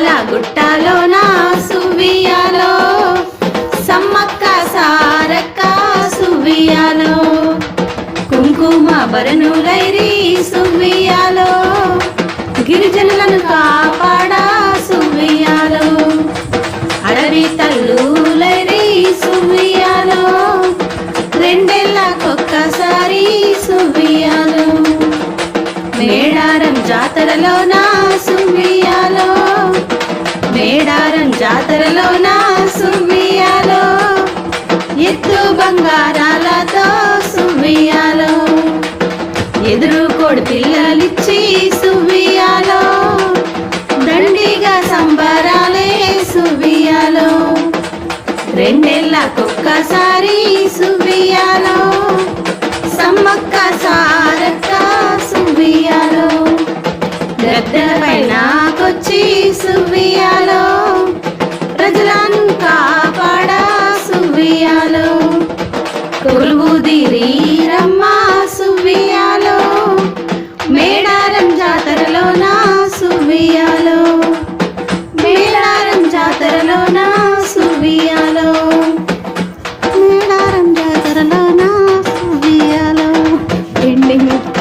పాల గుట్టలోన సువ్వియాలో సమ్మక్క సారక్క సువ్వియాలో కుంకుమ బరనులైరి సువ్వియాలో గిరిజనులను కాపాడా సువ్వియాలో అడవి తల్లులైరి సువ్వియాలో రెండేళ్ళకొక్కసారి సువ్వియాలో మేడారం జాతరలోన సువ్వియాలో మేడారం జాతరలోన సువ్వియాలో ఎత్తు బంగారాలతో సువ్వియాలో ఎదురు కోడి పిల్లలిచ్చి సువ్వియాలో దండిగా సంబరాలే సువ్వియాలో రెండేళ్ళకొక్కసారి సువ్వియాలో సమ్మక్క సారక్క సువ్వియాలో గద్దెల పైనకొచ్చి సువ్వియాలో ప్రజలను కాపాడా సువ్వియాలో కొలువుదీరి